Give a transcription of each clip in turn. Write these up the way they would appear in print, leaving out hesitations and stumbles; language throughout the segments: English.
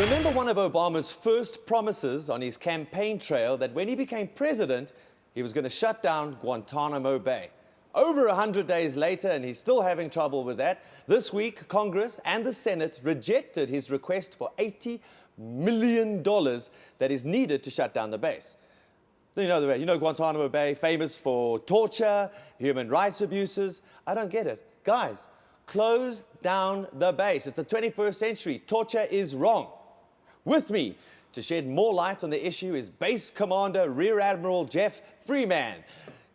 Remember one of Obama's first promises on his campaign trail that when he became president, he was going to shut down Guantanamo Bay. Over 100 days later, and he's still having trouble with that, this week, Congress and the Senate rejected his request for $80 million that is needed to shut down the base. You know Guantanamo Bay, famous for torture, human rights abuses. I don't get it. Guys, close down the base. It's the 21st century. Torture is wrong. With me to shed more light on the issue is Base Commander Rear Admiral Jeff Freeman.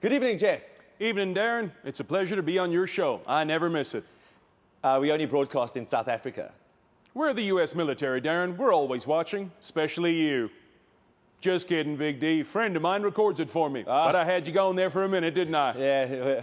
Good evening, Jeff. Evening, Darren. It's a pleasure to be on your show. I never miss it. We only broadcast in South Africa. We're the U.S. military, Darren. We're always watching, especially you. Just kidding, Big D. Friend of mine records it for me. But I had you going there for a minute, didn't I? Yeah,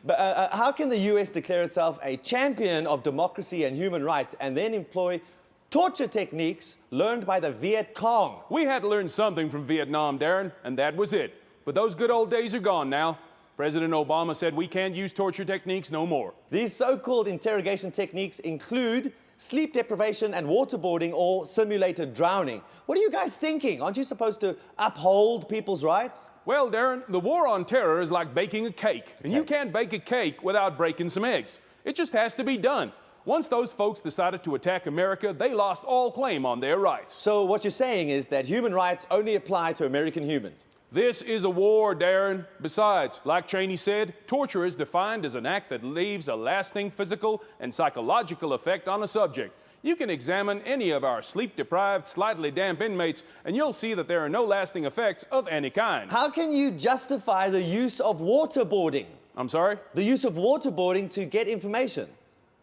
But how can the U.S. declare itself a champion of democracy and human rights and then employ torture techniques learned by the Viet Cong? We had to learn something from Vietnam, Darren, and that was it. But those good old days are gone now. President Obama said we can't use torture techniques no more. These so-called interrogation techniques include sleep deprivation and waterboarding or simulated drowning. What are you guys thinking? Aren't you supposed to uphold people's rights? Well, Darren, the war on terror is like baking a cake. And you can't bake a cake without breaking some eggs. It just has to be done. Once those folks decided to attack America, they lost all claim on their rights. So what you're saying is that human rights only apply to American humans? This is a war, Darren. Besides, like Cheney said, torture is defined as an act that leaves a lasting physical and psychological effect on a subject. You can examine any of our sleep-deprived, slightly damp inmates, and you'll see that there are no lasting effects of any kind. How can you justify the use of waterboarding? I'm sorry? The use of waterboarding to get information.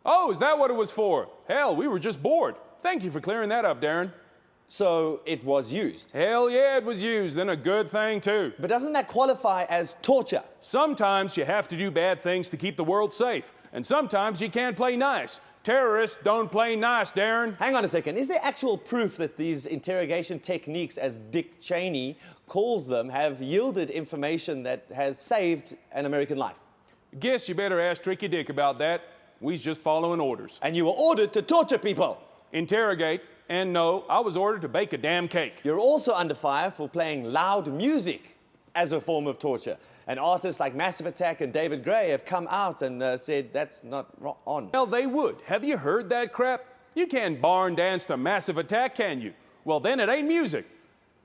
Oh, is that what it was for? Hell, we were just bored. Thank you for clearing that up, Darren. So it was used? Hell yeah, it was used, and a good thing, too. But doesn't that qualify as torture? Sometimes you have to do bad things to keep the world safe, and sometimes you can't play nice. Terrorists don't play nice, Darren. Hang on a second. Is there actual proof that these interrogation techniques, as Dick Cheney calls them, have yielded information that has saved an American life? Guess you better ask Tricky Dick about that. We's just following orders. And you were ordered to torture people? Interrogate. And no, I was ordered to bake a damn cake. You're also under fire for playing loud music as a form of torture. And artists like Massive Attack and David Gray have come out and said that's not on. Well, they would. Have you heard that crap? You can't barn dance to Massive Attack, can you? Well, then it ain't music.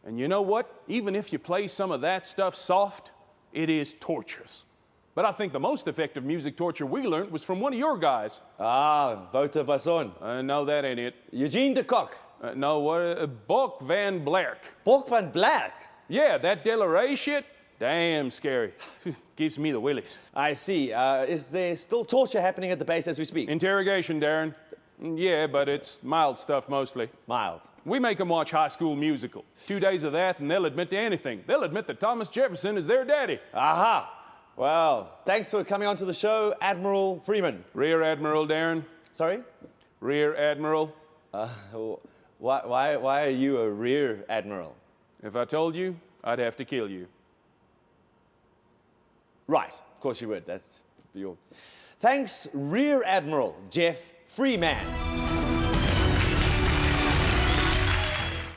And you know what? Even if you play some of that stuff soft, it is torturous. But I think the most effective music torture we learned was from one of your guys. Ah, Wouter Basson. No, that ain't it. Eugene de Kock. No, Bok van Blerk. Bok van Blerk? Yeah, that De La Rey shit, damn scary. Gives me the willies. I see. Is there still torture happening at the base as we speak? Interrogation, Darren. Yeah, but it's mild stuff mostly. Mild. We make them watch High School Musical. 2 days of that and they'll admit to anything. They'll admit that Thomas Jefferson is their daddy. Aha. Well, thanks for coming on to the show, Admiral Freeman. Rear Admiral, Darren. Sorry? Rear Admiral. Why are you a Rear Admiral? If I told you, I'd have to kill you. Right, of course you would. That's your... Thanks, Rear Admiral Jeff Freeman.